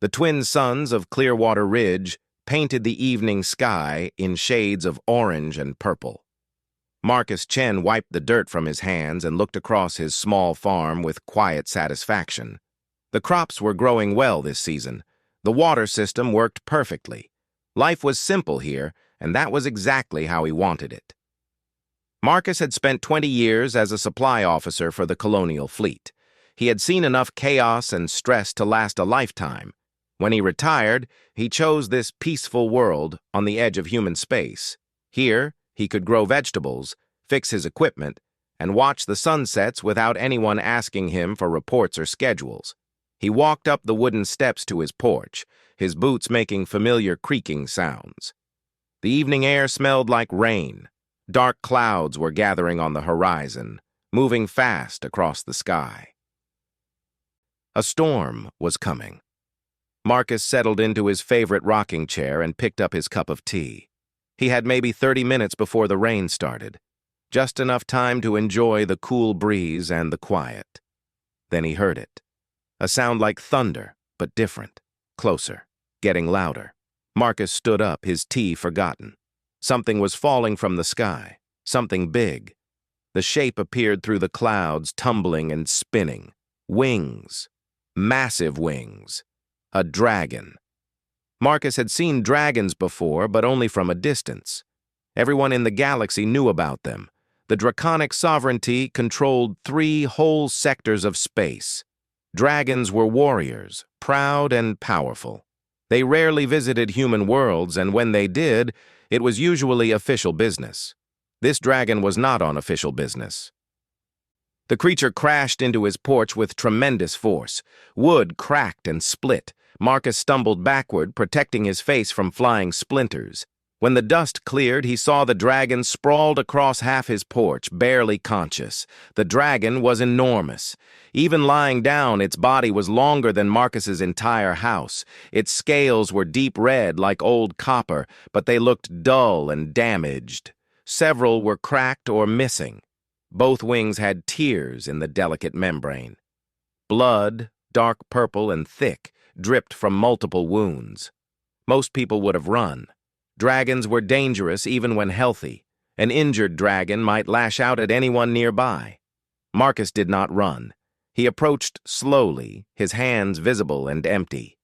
The twin suns of Clearwater Ridge painted the evening sky in shades of orange and purple. Marcus Chen wiped the dirt from his hands and looked across his small farm with quiet satisfaction. The crops were growing well this season. The water system worked perfectly. Life was simple here, and that was exactly how he wanted it. Marcus had spent 20 years as a supply officer for the colonial fleet. He had seen enough chaos and stress to last a lifetime. When he retired, he chose this peaceful world on the edge of human space. Here, he could grow vegetables, fix his equipment, and watch the sunsets without anyone asking him for reports or schedules. He walked up the wooden steps to his porch, his boots making familiar creaking sounds. The evening air smelled like rain. Dark clouds were gathering on the horizon, moving fast across the sky. A storm was coming. Marcus settled into his favorite rocking chair and picked up his cup of tea. He had maybe 30 minutes before the rain started, just enough time to enjoy the cool breeze and the quiet. Then he heard it. A sound like thunder, but different, closer, getting louder. Marcus stood up, his tea forgotten. Something was falling from the sky, something big. The shape appeared through the clouds, tumbling and spinning. Wings, massive wings. A dragon. Marcus had seen dragons before, but only from a distance. Everyone in the galaxy knew about them. The draconic sovereignty controlled 3 whole sectors of space. Dragons were warriors, proud and powerful. They rarely visited human worlds, and when they did, it was usually official business. This dragon was not on official business. The creature crashed into his porch with tremendous force. Wood cracked and split. Marcus stumbled backward, protecting his face from flying splinters. When the dust cleared, he saw the dragon sprawled across half his porch, barely conscious. The dragon was enormous. Even lying down, its body was longer than Marcus's entire house. Its scales were deep red like old copper, but they looked dull and damaged. Several were cracked or missing. Both wings had tears in the delicate membrane. Blood, dark purple and thick, dripped from multiple wounds. Most people would have run. Dragons were dangerous even when healthy. An injured dragon might lash out at anyone nearby. Marcus did not run. He approached slowly, his hands visible and empty.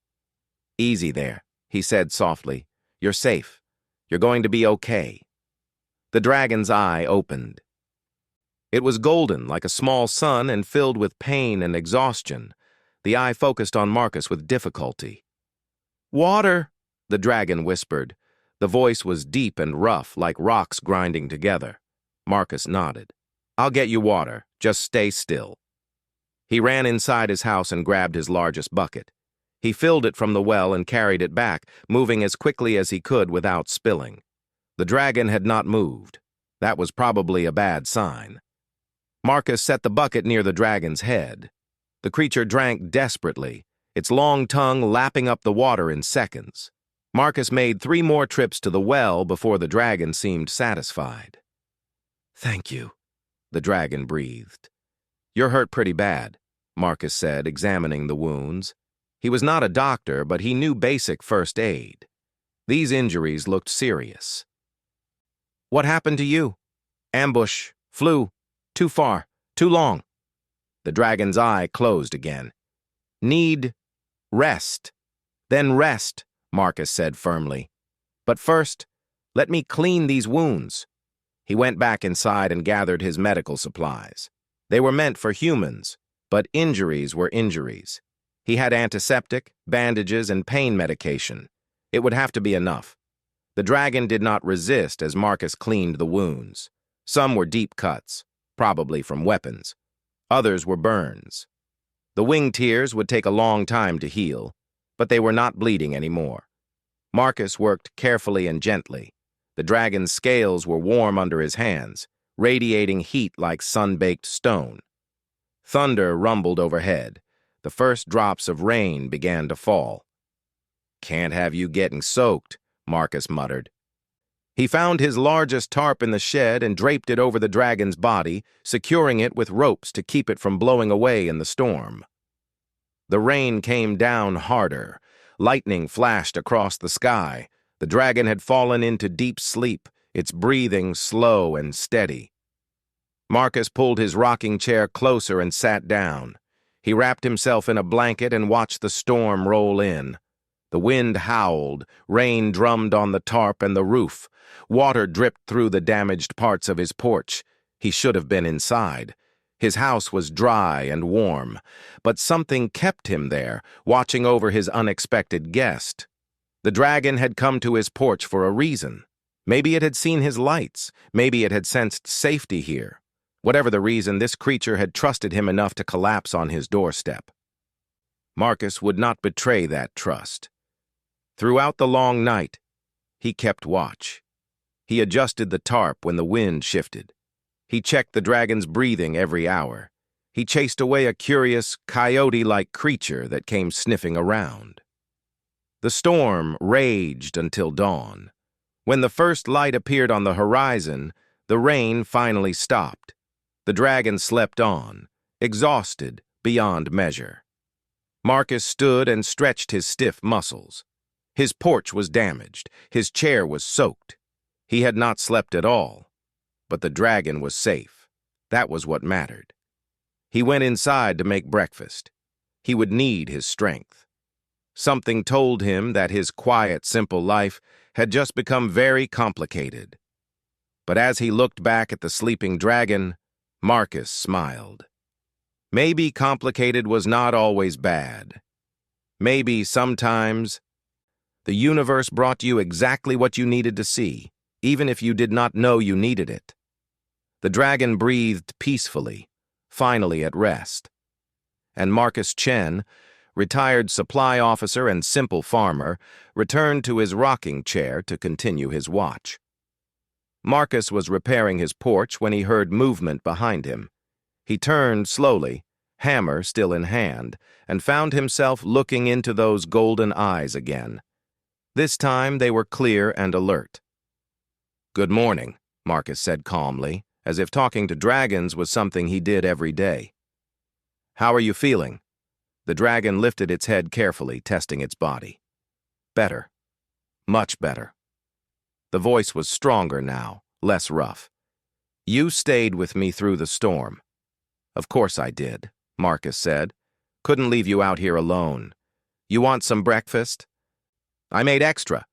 "Easy there," he said softly. "You're safe. You're going to be okay." The dragon's eye opened. It was golden like a small sun and filled with pain and exhaustion. The eye focused on Marcus with difficulty. "Water," the dragon whispered. The voice was deep and rough, like rocks grinding together. Marcus nodded. "I'll get you water. Just stay still." He ran inside his house and grabbed his largest bucket. He filled it from the well and carried it back, moving as quickly as he could without spilling. The dragon had not moved. That was probably a bad sign. Marcus set the bucket near the dragon's head. The creature drank desperately, its long tongue lapping up the water in seconds. Marcus made 3 more trips to the well before the dragon seemed satisfied. "Thank you," the dragon breathed. "You're hurt pretty bad," Marcus said, examining the wounds. He was not a doctor, but he knew basic first aid. These injuries looked serious. "What happened to you?" "Ambush. Flew. Too far. Too long." The dragon's eye closed again. "Need rest." "Then rest," Marcus said firmly. "But first, let me clean these wounds." He went back inside and gathered his medical supplies. They were meant for humans, but injuries were injuries. He had antiseptic, bandages, and pain medication. It would have to be enough. The dragon did not resist as Marcus cleaned the wounds. Some were deep cuts, probably from weapons. Others were burns. The wing tears would take a long time to heal, but they were not bleeding anymore. Marcus worked carefully and gently. The dragon's scales were warm under his hands, radiating heat like sun-baked stone. Thunder rumbled overhead. The first drops of rain began to fall. "Can't have you getting soaked," Marcus muttered. He found his largest tarp in the shed and draped it over the dragon's body, securing it with ropes to keep it from blowing away in the storm. The rain came down harder. Lightning flashed across the sky. The dragon had fallen into deep sleep, its breathing slow and steady. Marcus pulled his rocking chair closer and sat down. He wrapped himself in a blanket and watched the storm roll in. The wind howled, rain drummed on the tarp and the roof. Water dripped through the damaged parts of his porch. He should have been inside. His house was dry and warm, but something kept him there, watching over his unexpected guest. The dragon had come to his porch for a reason. Maybe it had seen his lights. Maybe it had sensed safety here. Whatever the reason, this creature had trusted him enough to collapse on his doorstep. Marcus would not betray that trust. Throughout the long night, he kept watch. He adjusted the tarp when the wind shifted. He checked the dragon's breathing every hour. He chased away a curious, coyote-like creature that came sniffing around. The storm raged until dawn. When the first light appeared on the horizon, the rain finally stopped. The dragon slept on, exhausted beyond measure. Marcus stood and stretched his stiff muscles. His porch was damaged. His chair was soaked. He had not slept at all. But the dragon was safe. That was what mattered. He went inside to make breakfast. He would need his strength. Something told him that his quiet, simple life had just become very complicated. But as he looked back at the sleeping dragon, Marcus smiled. Maybe complicated was not always bad. Maybe sometimes the universe brought you exactly what you needed to see, even if you did not know you needed it. The dragon breathed peacefully, finally at rest. And Marcus Chen, retired supply officer and simple farmer, returned to his rocking chair to continue his watch. Marcus was repairing his porch when he heard movement behind him. He turned slowly, hammer still in hand, and found himself looking into those golden eyes again. This time they were clear and alert. "Good morning," Marcus said calmly, as if talking to dragons was something he did every day. "How are you feeling?" The dragon lifted its head carefully, testing its body. "Better. Much better." The voice was stronger now, less rough. "You stayed with me through the storm." "Of course I did," Marcus said. "Couldn't leave you out here alone. You want some breakfast?" "I made extra."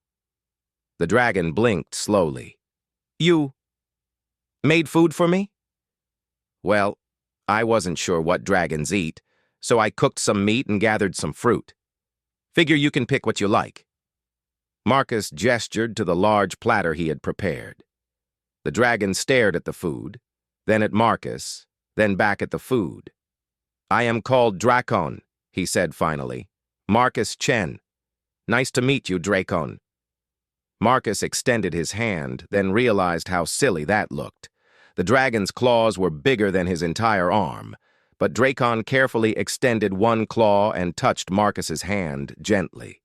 The dragon blinked slowly. "You made food for me?" "Well, I wasn't sure what dragons eat, so I cooked some meat and gathered some fruit. Figure you can pick what you like." Marcus gestured to the large platter he had prepared. The dragon stared at the food, then at Marcus, then back at the food. "I am called Dracon," he said finally. "Marcus Chen. Nice to meet you, Dracon." Marcus extended his hand, then realized how silly that looked. The dragon's claws were bigger than his entire arm, but Dracon carefully extended one claw and touched Marcus's hand gently.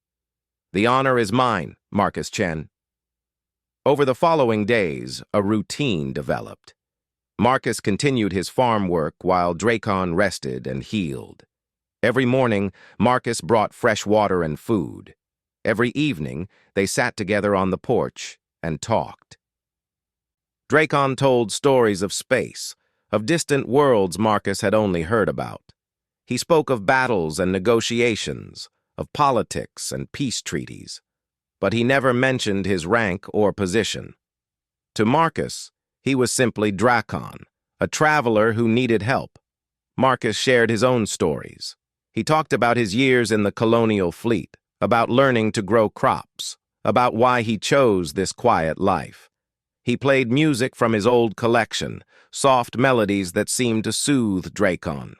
"The honor is mine, Marcus Chen." Over the following days, a routine developed. Marcus continued his farm work while Dracon rested and healed. Every morning, Marcus brought fresh water and food. Every evening, they sat together on the porch and talked. Dracon told stories of space, of distant worlds Marcus had only heard about. He spoke of battles and negotiations, of politics and peace treaties, but he never mentioned his rank or position. To Marcus, he was simply Dracon, a traveler who needed help. Marcus shared his own stories. He talked about his years in the colonial fleet, about learning to grow crops, about why he chose this quiet life. He played music from his old collection, soft melodies that seemed to soothe Dracon.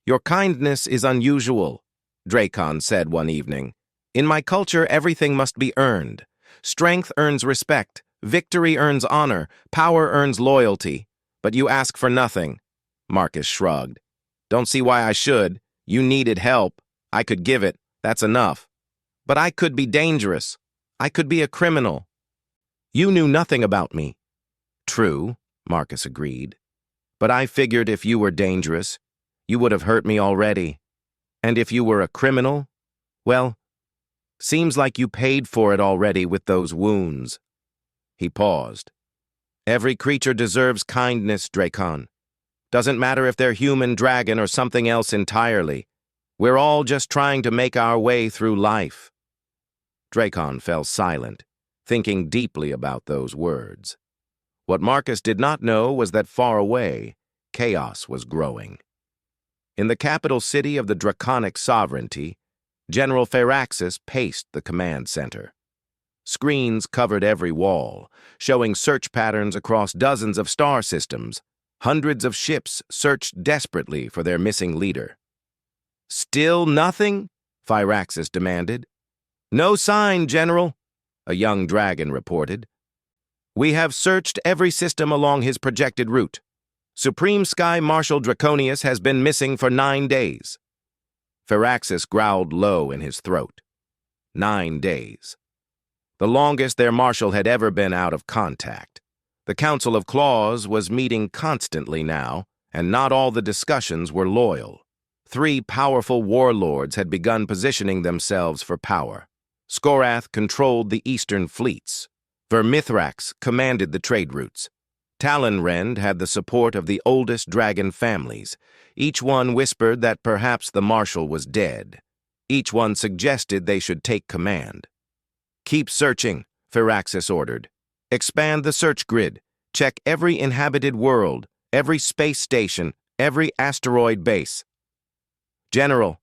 "Your kindness is unusual," Dracon said one evening. "In my culture, everything must be earned. Strength earns respect, victory earns honor, power earns loyalty. But you ask for nothing." Marcus shrugged. "Don't see why I should. You needed help. I could give it. That's enough. But I could be dangerous. I could be a criminal. You knew nothing about me." "True," Marcus agreed. "But I figured if you were dangerous, you would have hurt me already. And if you were a criminal, well, Seems like you paid for it already with those wounds. He paused. Every creature deserves kindness, Dracon. Doesn't matter if they're human, dragon, or something else entirely. We're all just trying to make our way through life. Dracon fell silent, thinking deeply about those words. What Marcus did not know was that far away, chaos was growing. In the capital city of the Draconic sovereignty, General Firaxis paced the command center. Screens covered every wall, showing search patterns across dozens of star systems. Hundreds of ships searched desperately for their missing leader. "Still nothing?" Firaxis demanded. "No sign, General," a young dragon reported. "We have searched every system along his projected route. Supreme Sky Marshal Draconius has been missing for 9 days. Firaxis growled low in his throat. 9 days. The longest their marshal had ever been out of contact. The Council of Claws was meeting constantly now, and not all the discussions were loyal. 3 powerful warlords had begun positioning themselves for power. Skorath controlled the eastern fleets. Vermithrax commanded the trade routes. Talonrend had the support of the oldest dragon families. Each one whispered that perhaps the marshal was dead. Each one suggested they should take command. "Keep searching," Firaxis ordered. "Expand the search grid. Check every inhabited world, every space station, every asteroid base." "General,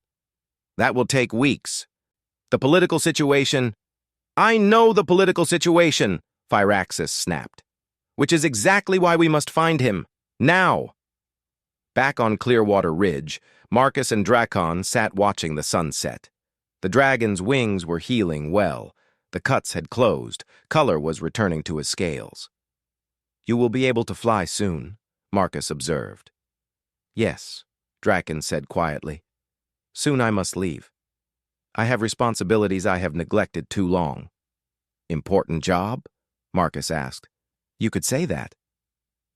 that will take weeks. The political situation—" "I know the political situation," Firaxis snapped. "Which is exactly why we must find him. Now!" Back on Clearwater Ridge, Marcus and Dracon sat watching the sunset. The dragon's wings were healing well. The cuts had closed. Color was returning to his scales. "You will be able to fly soon," Marcus observed. "Yes," Dracon said quietly. "Soon I must leave. I have responsibilities I have neglected too long." "Important job?" Marcus asked. "You could say that."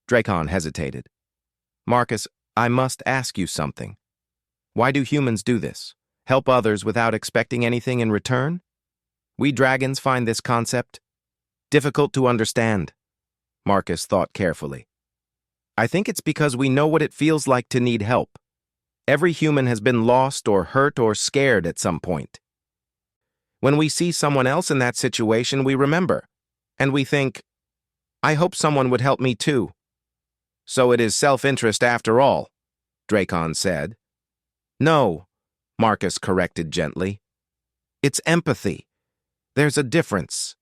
Dracon hesitated. "Marcus, I must ask you something. Why do humans do this? Help others without expecting anything in return? We dragons find this concept difficult to understand." Marcus thought carefully. "I think it's because we know what it feels like to need help. Every human has been lost or hurt or scared at some point. When we see someone else in that situation, we remember, and we think, I hope someone would help me too." "So it is self-interest after all," Dracon said. "No," Marcus corrected gently. "It's empathy. There's a difference.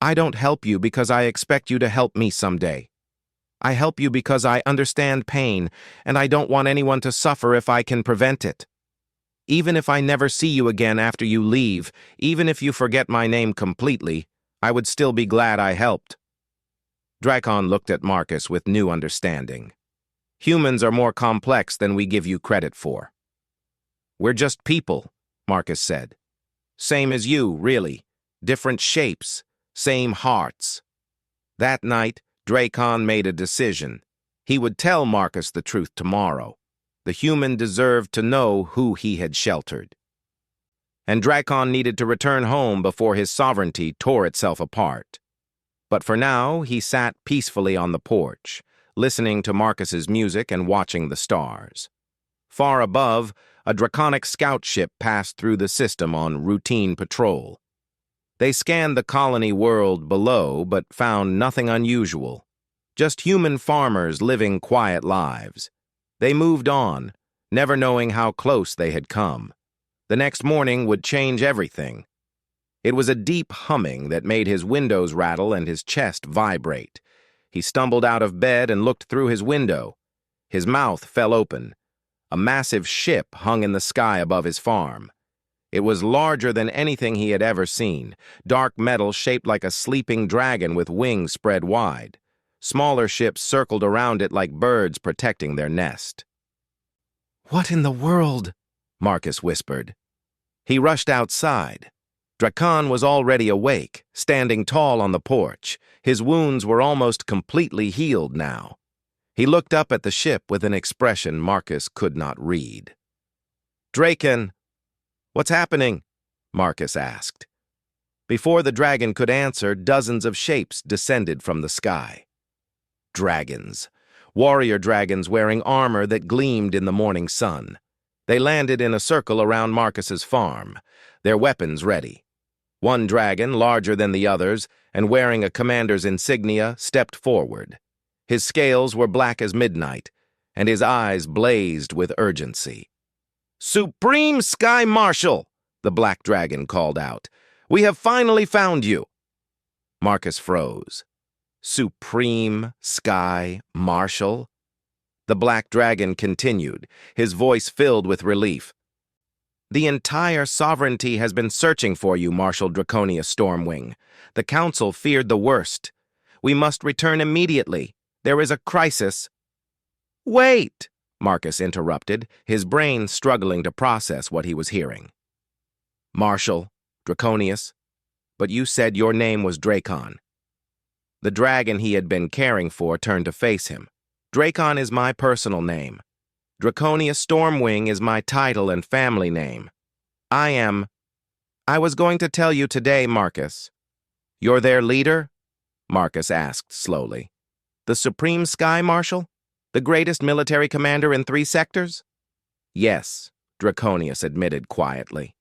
I don't help you because I expect you to help me someday. I help you because I understand pain, and I don't want anyone to suffer if I can prevent it. Even if I never see you again after you leave, even if you forget my name completely, I would still be glad I helped." Dracon looked at Marcus with new understanding. "Humans are more complex than we give you credit for." "We're just people," Marcus said. "Same as you, really. Different shapes, same hearts." That night, Dracon made a decision. He would tell Marcus the truth tomorrow. The human deserved to know who he had sheltered. And Dracon needed to return home before his sovereignty tore itself apart. But for now, he sat peacefully on the porch, listening to Marcus's music and watching the stars. Far above, a draconic scout ship passed through the system on routine patrol. They scanned the colony world below, but found nothing unusual. Just human farmers living quiet lives. They moved on, never knowing how close they had come. The next morning would change everything. It was a deep humming that made his windows rattle and his chest vibrate. He stumbled out of bed and looked through his window. His mouth fell open. A massive ship hung in the sky above his farm. It was larger than anything he had ever seen, dark metal shaped like a sleeping dragon with wings spread wide. Smaller ships circled around it like birds protecting their nest. "What in the world?" Marcus whispered. He rushed outside. Dracon was already awake, standing tall on the porch. His wounds were almost completely healed now. He looked up at the ship with an expression Marcus could not read. "Dracon, what's happening?" Marcus asked. Before the dragon could answer, dozens of shapes descended from the sky. Dragons. Warrior dragons wearing armor that gleamed in the morning sun. They landed in a circle around Marcus's farm, their weapons ready. One dragon, larger than the others, and wearing a commander's insignia, stepped forward. His scales were black as midnight, and his eyes blazed with urgency. "Supreme Sky Marshal!" the black dragon called out. "We have finally found you!" Marcus froze. Supreme Sky Marshal? The black dragon continued, his voice filled with relief. "The entire sovereignty has been searching for you, Marshal Draconius Stormwing. The council feared the worst. We must return immediately. There is a crisis." "Wait!" Marcus interrupted, his brain struggling to process what he was hearing. "Marshal, Draconius, but you said your name was Dracon." The dragon he had been caring for turned to face him. "Dracon is my personal name. Draconius Stormwing is my title and family name. I was going to tell you today, Marcus." "You're their leader?" Marcus asked slowly. "The Supreme Sky Marshal? The greatest military commander in 3 sectors?" "Yes," Draconius admitted quietly.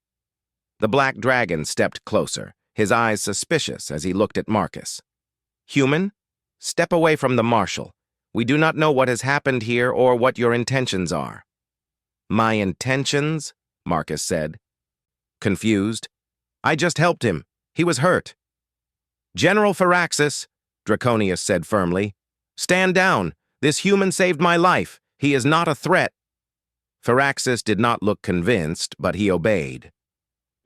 The black dragon stepped closer, his eyes suspicious as he looked at Marcus. "Human, step away from the Marshal. We do not know what has happened here or what your intentions are." "My intentions?" Marcus said. Confused. "I just helped him. He was hurt." "General Firaxis," Draconius said firmly, "stand down. This human saved my life. He is not a threat." Firaxis did not look convinced, but he obeyed.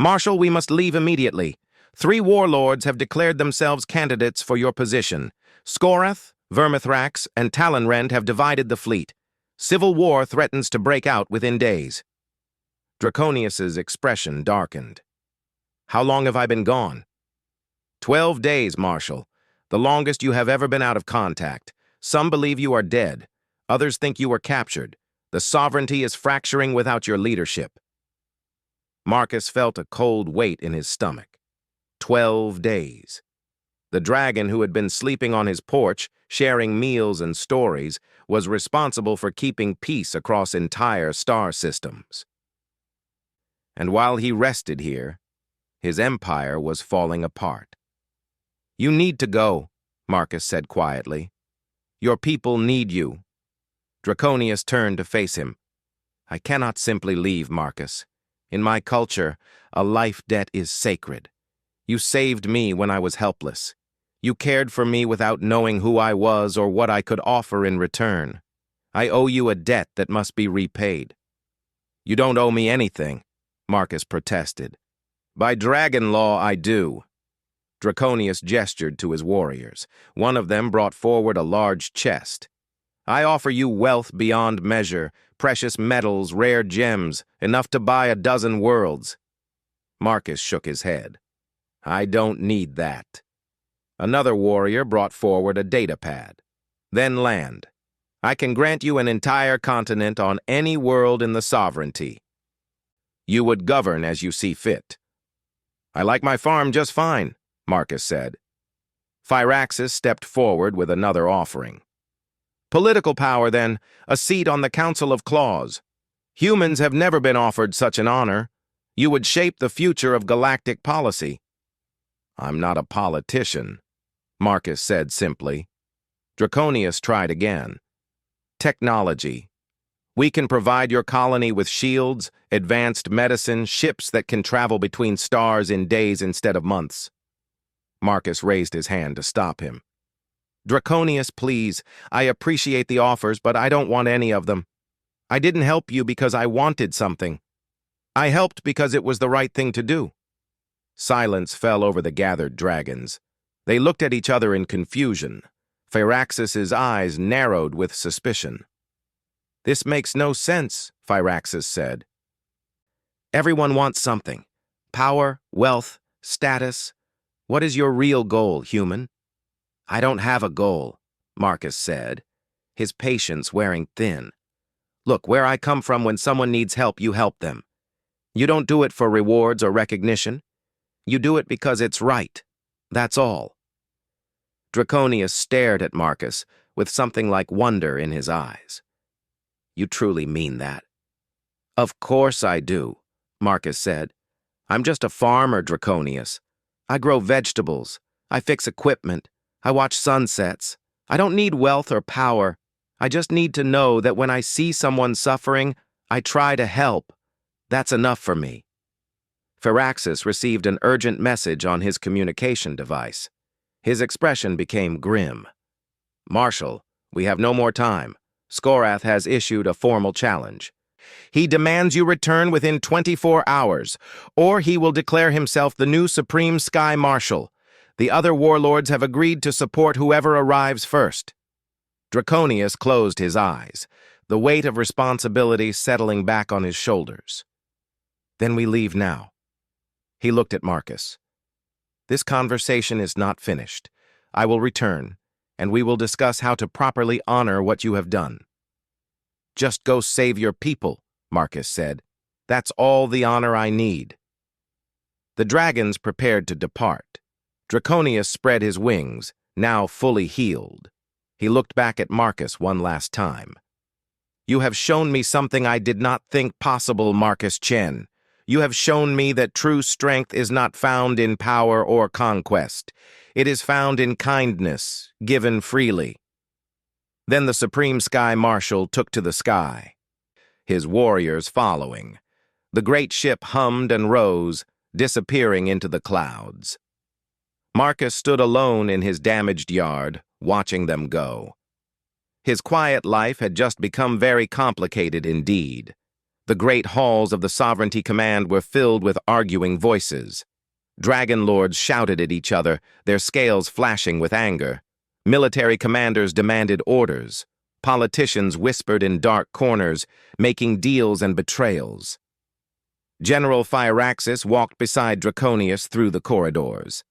"Marshal, we must leave immediately. 3 warlords have declared themselves candidates for your position. Skorath, Vermithrax, and Talonrend have divided the fleet. Civil war threatens to break out within days." Draconius's expression darkened. "How long have I been gone?" 12 days, Marshal. The longest you have ever been out of contact. Some believe you are dead. Others think you were captured. The sovereignty is fracturing without your leadership." Marcus felt a cold weight in his stomach. 12 days. The dragon who had been sleeping on his porch, sharing meals and stories, was responsible for keeping peace across entire star systems. And while he rested here, his empire was falling apart. "You need to go," Marcus said quietly. "Your people need you." Draconius turned to face him. "I cannot simply leave, Marcus. In my culture, a life debt is sacred. You saved me when I was helpless. You cared for me without knowing who I was or what I could offer in return. I owe you a debt that must be repaid." "You don't owe me anything," Marcus protested. "By dragon law, I do." Draconius gestured to his warriors. One of them brought forward a large chest. "I offer you wealth beyond measure, precious metals, rare gems, enough to buy a dozen worlds." Marcus shook his head. "I don't need that." Another warrior brought forward a datapad. "Then land. I can grant you an entire continent on any world in the sovereignty. You would govern as you see fit." "I like my farm just fine," Marcus said. Firaxis stepped forward with another offering. "Political power, then, a seat on the Council of Claws. Humans have never been offered such an honor. You would shape the future of galactic policy." "I'm not a politician," Marcus said simply. Draconius tried again. "Technology. We can provide your colony with shields, advanced medicine, ships that can travel between stars in days instead of months." Marcus raised his hand to stop him. "Draconius, please. I appreciate the offers, but I don't want any of them. I didn't help you because I wanted something. I helped because it was the right thing to do." Silence fell over the gathered dragons. They looked at each other in confusion. Firaxis's eyes narrowed with suspicion. "This makes no sense," Firaxis said. "Everyone wants something. Power, wealth, status. What is your real goal, human?" "I don't have a goal," Marcus said, his patience wearing thin. "Look, where I come from, when someone needs help, you help them. You don't do it for rewards or recognition. You do it because it's right. That's all. Draconius stared at Marcus with something like wonder in his eyes. You truly mean that? Of course I do, Marcus said. I'm just a farmer, Draconius. I grow vegetables. I fix equipment. I watch sunsets. I don't need wealth or power. I just need to know that when I see someone suffering, I try to help. That's enough for me. Firaxis received an urgent message on his communication device. His expression became grim. Marshal, we have no more time. Skorath has issued a formal challenge. He demands you return within 24 hours, or he will declare himself the new Supreme Sky Marshal. The other warlords have agreed to support whoever arrives first. Draconius closed his eyes, the weight of responsibility settling back on his shoulders. Then we leave now. He looked at Marcus. This conversation is not finished. I will return, and we will discuss how to properly honor what you have done. Just go save your people, Marcus said. That's all the honor I need. The dragons prepared to depart. Draconius spread his wings, now fully healed. He looked back at Marcus one last time. You have shown me something I did not think possible, Marcus Chen. You have shown me that true strength is not found in power or conquest. It is found in kindness, given freely. Then the Supreme Sky Marshal took to the sky, his warriors following. The great ship hummed and rose, disappearing into the clouds. Marcus stood alone in his damaged yard, watching them go. His quiet life had just become very complicated indeed. The great halls of the Sovereignty Command were filled with arguing voices. Dragon lords shouted at each other, their scales flashing with anger. Military commanders demanded orders. Politicians whispered in dark corners, making deals and betrayals. General Firaxis walked beside Draconius through the corridors.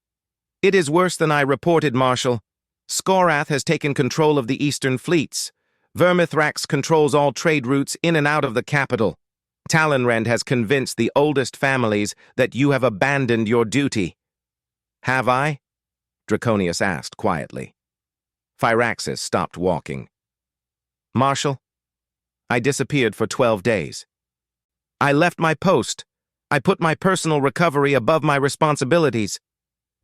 It is worse than I reported, Marshal. Skorath has taken control of the eastern fleets. Vermithrax controls all trade routes in and out of the capital. Talonrend has convinced the oldest families that you have abandoned your duty. Have I? Draconius asked quietly. Firaxis stopped walking. Marshal, I disappeared for 12 days. I left my post. I put my personal recovery above my responsibilities.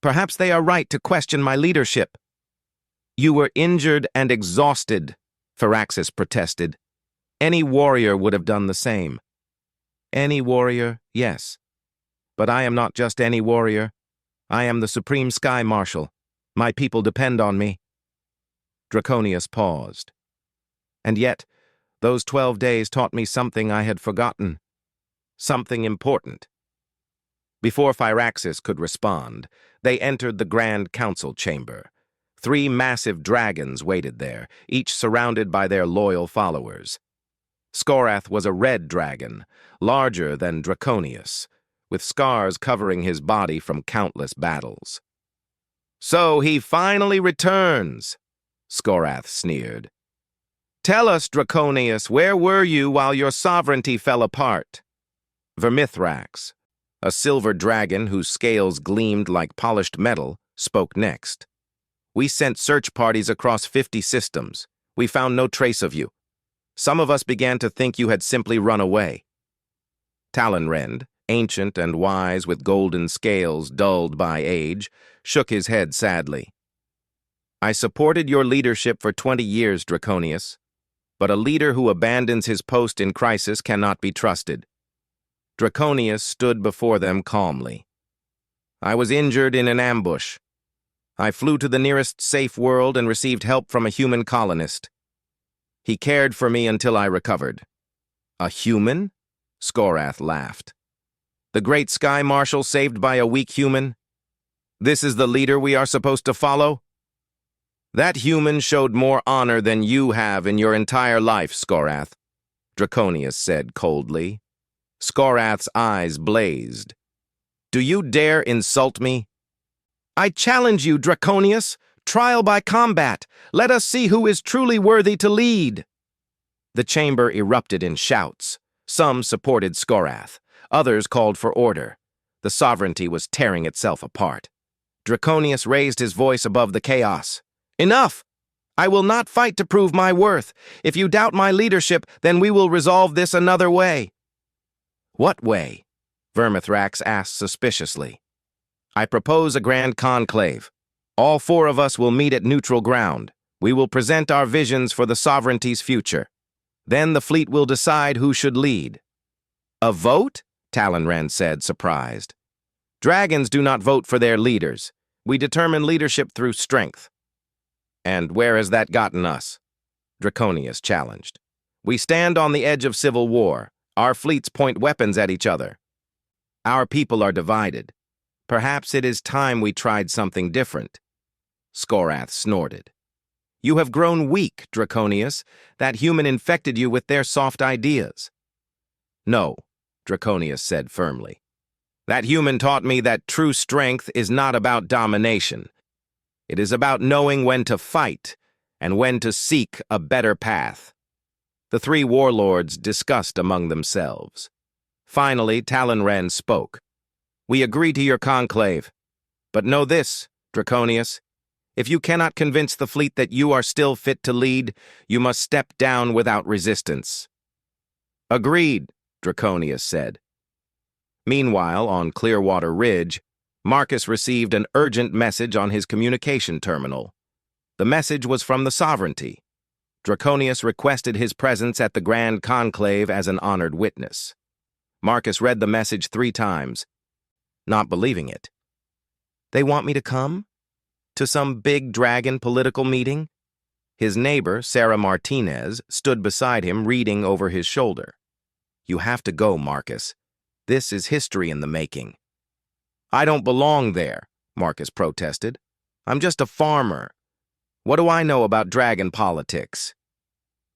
Perhaps they are right to question my leadership. You were injured and exhausted, Firaxis protested. Any warrior would have done the same. Any warrior, yes. But I am not just any warrior. I am the Supreme Sky Marshal. My people depend on me. Draconius paused. And yet, those 12 days taught me something I had forgotten. Something important. Before Firaxis could respond, they entered the Grand Council chamber. 3 massive dragons waited there, each surrounded by their loyal followers. Skorath was a red dragon, larger than Draconius, with scars covering his body from countless battles. So he finally returns, Skorath sneered. Tell us, Draconius, where were you while your sovereignty fell apart? Vermithrax, a silver dragon whose scales gleamed like polished metal, spoke next. We sent search parties across 50 systems. We found no trace of you. Some of us began to think you had simply run away. Talonrend, ancient and wise with golden scales dulled by age, shook his head sadly. I supported your leadership for 20 years, Draconius, but a leader who abandons his post in crisis cannot be trusted. Draconius stood before them calmly. I was injured in an ambush. I flew to the nearest safe world and received help from a human colonist. He cared for me until I recovered. A human? Skorath laughed. The great Sky Marshal saved by a weak human? This is the leader we are supposed to follow? That human showed more honor than you have in your entire life, Skorath, Draconius said coldly. Skorath's eyes blazed. Do you dare insult me? I challenge you, Draconius. Trial by combat. Let us see who is truly worthy to lead. The chamber erupted in shouts. Some supported Skorath. Others called for order. The sovereignty was tearing itself apart. Draconius raised his voice above the chaos. "Enough! I will not fight to prove my worth. If you doubt my leadership, then we will resolve this another way." "What way?" Vermithrax asked suspiciously. "I propose a grand conclave. All four of us will meet at neutral ground. We will present our visions for the sovereignty's future. Then the fleet will decide who should lead." "A vote?" Talonren said, surprised. "Dragons do not vote for their leaders. We determine leadership through strength." "And where has that gotten us?" Draconius challenged. "We stand on the edge of civil war. Our fleets point weapons at each other. Our people are divided. Perhaps it is time we tried something different." Skorath snorted. "You have grown weak, Draconius. That human infected you with their soft ideas." "No," Draconius said firmly. "That human taught me that true strength is not about domination. It is about knowing when to fight and when to seek a better path." The three warlords discussed among themselves. Finally, Talonren spoke. "We agree to your conclave. But know this, Draconius. If you cannot convince the fleet that you are still fit to lead, you must step down without resistance." "Agreed," Draconius said. Meanwhile, on Clearwater Ridge, Marcus received an urgent message on his communication terminal. The message was from the Sovereignty. Draconius requested his presence at the Grand Conclave as an honored witness. Marcus read the message 3 times, not believing it. "They want me to come? To some big dragon political meeting?" His neighbor, Sarah Martinez, stood beside him reading over his shoulder. "You have to go, Marcus. This is history in the making." "I don't belong there," Marcus protested. "I'm just a farmer. What do I know about dragon politics?"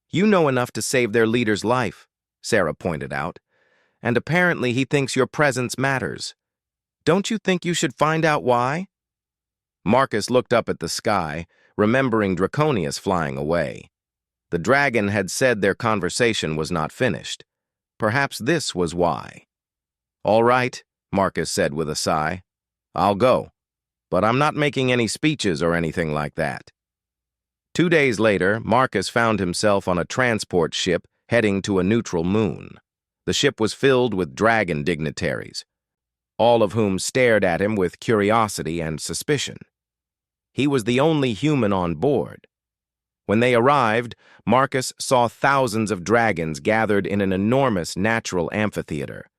"You know enough to save their leader's life," Sarah pointed out. "And apparently he thinks your presence matters. Don't you think you should find out why?" Marcus looked up at the sky, remembering Draconius flying away. The dragon had said their conversation was not finished. Perhaps this was why. "All right," Marcus said with a sigh. "I'll go. But I'm not making any speeches or anything like that." 2 days later, Marcus found himself on a transport ship heading to a neutral moon. The ship was filled with dragon dignitaries, all of whom stared at him with curiosity and suspicion. He was the only human on board. When they arrived, Marcus saw thousands of dragons gathered in an enormous natural amphitheater.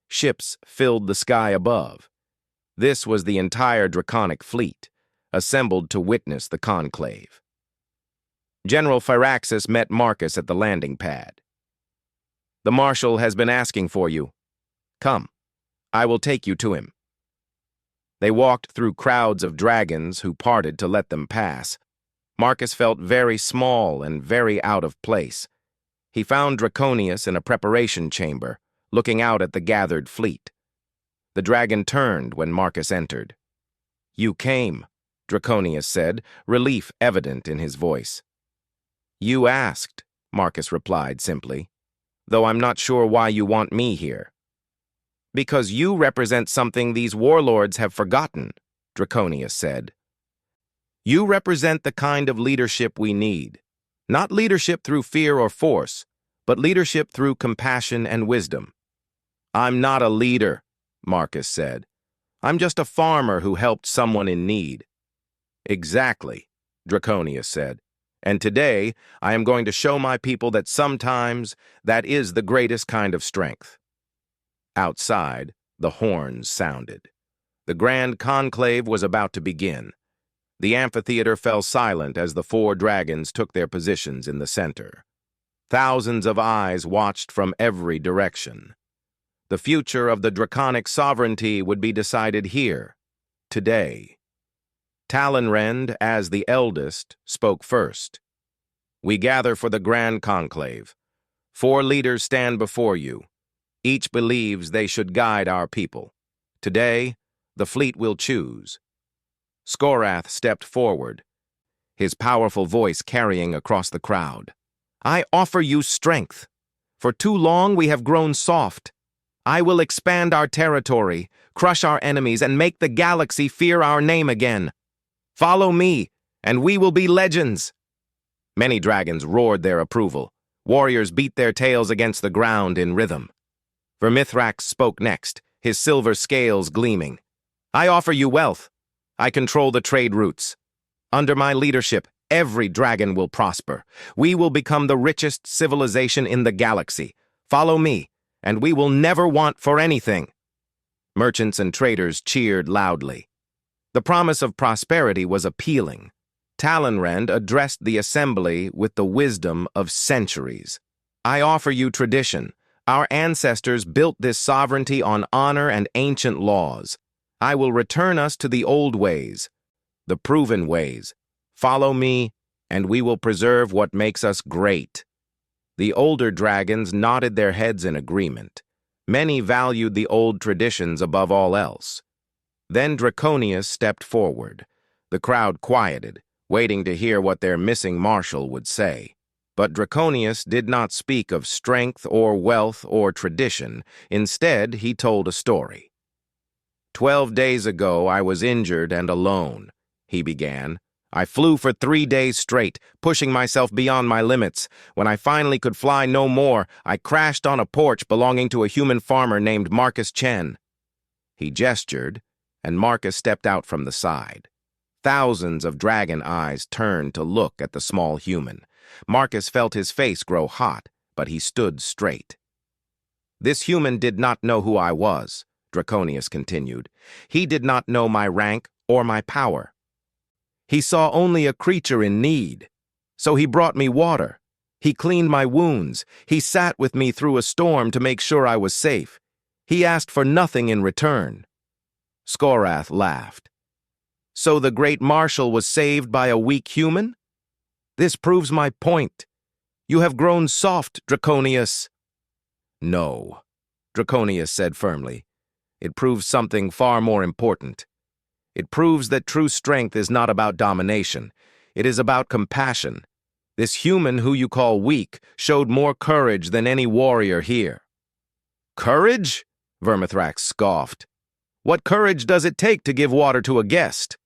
Ships filled the sky above. This was the entire draconic fleet, assembled to witness the conclave. General Phyraxis met Marcus at the landing pad. "The Marshal has been asking for you. Come, I will take you to him." They walked through crowds of dragons who parted to let them pass. Marcus felt very small and very out of place. He found Draconius in a preparation chamber, looking out at the gathered fleet. The dragon turned when Marcus entered. "You came," Draconius said, relief evident in his voice. "You asked," Marcus replied simply, "though I'm not sure why you want me here." "Because you represent something these warlords have forgotten," Draconius said. "You represent the kind of leadership we need. Not leadership through fear or force, but leadership through compassion and wisdom." "I'm not a leader," Marcus said. "I'm just a farmer who helped someone in need." "Exactly," Draconius said. "And today, I am going to show my people that sometimes that is the greatest kind of strength." Outside, the horns sounded. The grand conclave was about to begin. The amphitheater fell silent as the 4 dragons took their positions in the center. Thousands of eyes watched from every direction. The future of the draconic sovereignty would be decided here, today. Talonren, as the eldest, spoke first. "We gather for the grand conclave. 4 leaders stand before you. Each believes they should guide our people. Today, the fleet will choose." Skorath stepped forward, his powerful voice carrying across the crowd. "I offer you strength. For too long we have grown soft. I will expand our territory, crush our enemies, and make the galaxy fear our name again. Follow me, and we will be legends." Many dragons roared their approval. Warriors beat their tails against the ground in rhythm. Vermithrax spoke next, his silver scales gleaming. "I offer you wealth. I control the trade routes. Under my leadership, every dragon will prosper. We will become the richest civilization in the galaxy. Follow me, and we will never want for anything." Merchants and traders cheered loudly. The promise of prosperity was appealing. Talonrend addressed the assembly with the wisdom of centuries. "I offer you tradition. Our ancestors built this sovereignty on honor and ancient laws. I will return us to the old ways, the proven ways. Follow me, and we will preserve what makes us great." The older dragons nodded their heads in agreement. Many valued the old traditions above all else. Then Draconius stepped forward. The crowd quieted, waiting to hear what their missing marshal would say. But Draconius did not speak of strength or wealth or tradition. Instead, he told a story. 12 days ago, I was injured and alone," he began. "I flew for 3 days straight, pushing myself beyond my limits. When I finally could fly no more, I crashed on a porch belonging to a human farmer named Marcus Chen." He gestured, and Marcus stepped out from the side. Thousands of dragon eyes turned to look at the small human. Marcus felt his face grow hot, but he stood straight. "This human did not know who I was," Draconius continued. "He did not know my rank or my power. He saw only a creature in need. So he brought me water. He cleaned my wounds. He sat with me through a storm to make sure I was safe. He asked for nothing in return." Skorath laughed. "So the great marshal was saved by a weak human? This proves my point. You have grown soft, Draconius." "No," Draconius said firmly. "It proves something far more important. It proves that true strength is not about domination. It is about compassion. This human who you call weak showed more courage than any warrior here." "Courage?" Vermithrax scoffed. "What courage does it take to give water to a guest?"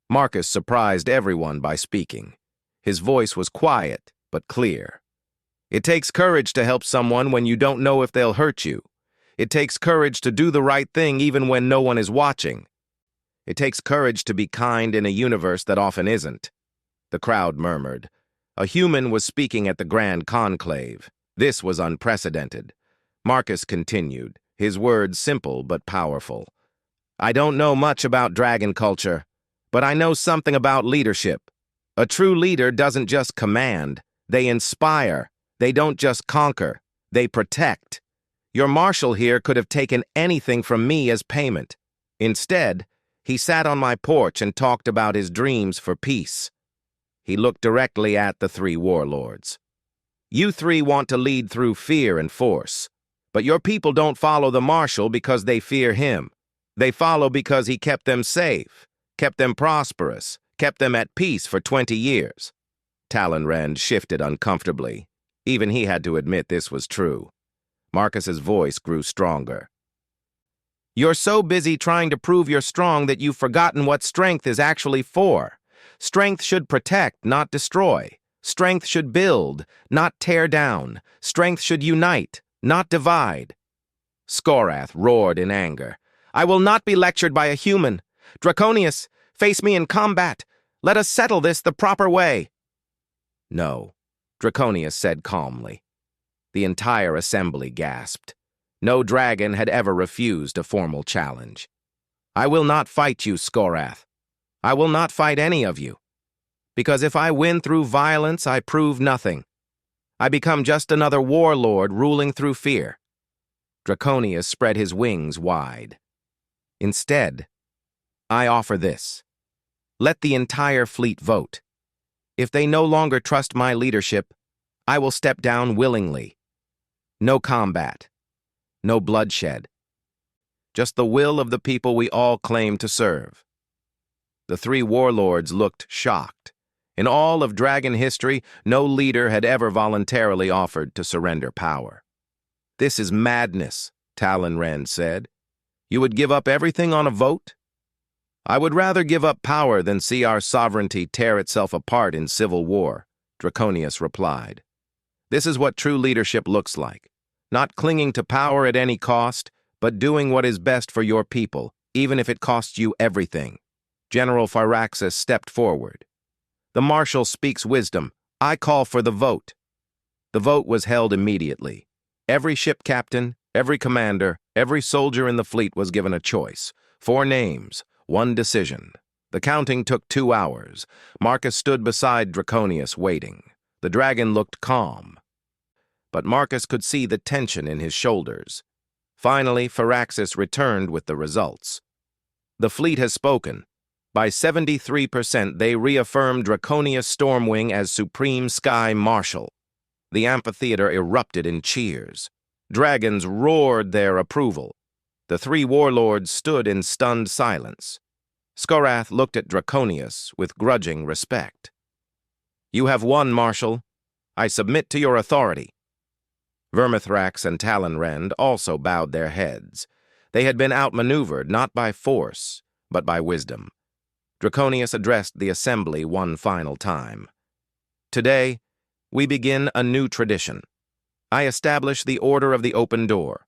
Marcus surprised everyone by speaking. His voice was quiet, but clear. "It takes courage to help someone when you don't know if they'll hurt you. It takes courage to do the right thing even when no one is watching. It takes courage to be kind in a universe that often isn't." The crowd murmured. A human was speaking at the Grand Conclave. This was unprecedented. Marcus continued, his words simple but powerful. "I don't know much about dragon culture, but I know something about leadership. A true leader doesn't just command, they inspire. They don't just conquer, they protect. Your marshal here could have taken anything from me as payment. Instead, he sat on my porch and talked about his dreams for peace." He looked directly at the 3 warlords. "You 3 want to lead through fear and force, but your people don't follow the marshal because they fear him. They follow because he kept them safe, kept them prosperous, kept them at peace for 20 years. Talonrend shifted uncomfortably. Even he had to admit this was true. Marcus's voice grew stronger. "You're so busy trying to prove you're strong that you've forgotten what strength is actually for. Strength should protect, not destroy. Strength should build, not tear down. Strength should unite, not divide." Skorath roared in anger. "I will not be lectured by a human. Draconius, face me in combat. Let us settle this the proper way." "No," Draconius said calmly. The entire assembly gasped. No dragon had ever refused a formal challenge. "I will not fight you, Skorath. I will not fight any of you. Because if I win through violence, I prove nothing. I become just another warlord ruling through fear." Draconius spread his wings wide. "Instead, I offer this. Let the entire fleet vote. If they no longer trust my leadership, I will step down willingly. No combat. No bloodshed. Just the will of the people we all claim to serve." The 3 warlords looked shocked. In all of dragon history, no leader had ever voluntarily offered to surrender power. "This is madness," Talleyrand said. You would give up everything on a vote? I would rather give up power than see our sovereignty tear itself apart in civil war, Draconius replied. This is what true leadership looks like. Not clinging to power at any cost, but doing what is best for your people, even if it costs you everything. General Phiraxus stepped forward. The marshal speaks wisdom. I call for the vote. The vote was held immediately. Every ship captain, every commander, every soldier in the fleet was given a choice. 4 names, 1 decision. The counting took 2 hours. Marcus stood beside Draconius waiting. The dragon looked calm, but Marcus could see the tension in his shoulders. Finally, Phiraxus returned with the results. The fleet has spoken. By 73%, they reaffirmed Draconius Stormwing as Supreme Sky Marshal. The amphitheater erupted in cheers. Dragons roared their approval. The 3 warlords stood in stunned silence. Skorath looked at Draconius with grudging respect. You have won, Marshal. I submit to your authority. Vermithrax and Talleyrand also bowed their heads. They had been outmaneuvered not by force, but by wisdom. Draconius addressed the assembly one final time. Today, we begin a new tradition. I establish the Order of the Open Door.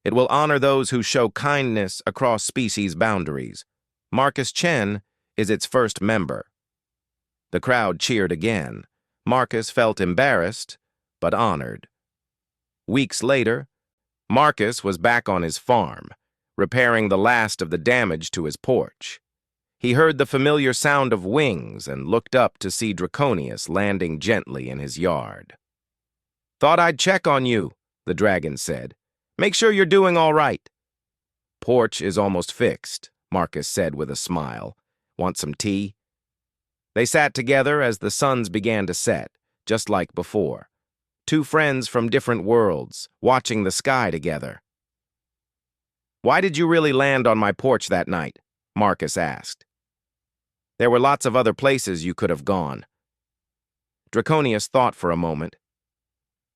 It will honor those who show kindness across species boundaries. Marcus Chen is its first member. The crowd cheered again. Marcus felt embarrassed, but honored. Weeks later, Marcus was back on his farm, repairing the last of the damage to his porch. He heard the familiar sound of wings and looked up to see Draconius landing gently in his yard. Thought I'd check on you, the dragon said. Make sure you're doing all right. Porch is almost fixed, Marcus said with a smile. Want some tea? They sat together as the suns began to set, just like before. 2 friends from different worlds, watching the sky together. Why did you really land on my porch that night? Marcus asked. There were lots of other places you could have gone. Draconius thought for a moment.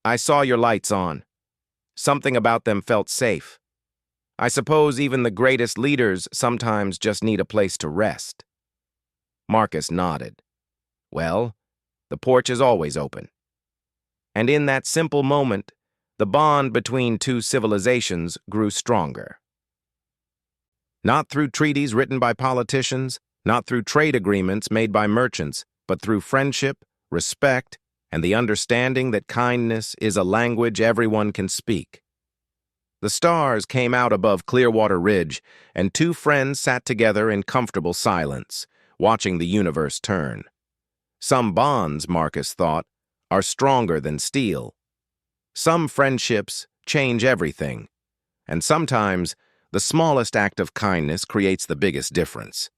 I saw your lights on. Something about them felt safe. I suppose even the greatest leaders sometimes just need a place to rest. Marcus nodded. Well, the porch is always open. And in that simple moment, the bond between 2 civilizations grew stronger. Not through treaties written by politicians, not through trade agreements made by merchants, but through friendship, respect, and the understanding that kindness is a language everyone can speak. The stars came out above Clearwater Ridge, and 2 friends sat together in comfortable silence, watching the universe turn. Some bonds, Marcus thought, are stronger than steel. Some friendships change everything, and sometimes the smallest act of kindness creates the biggest difference.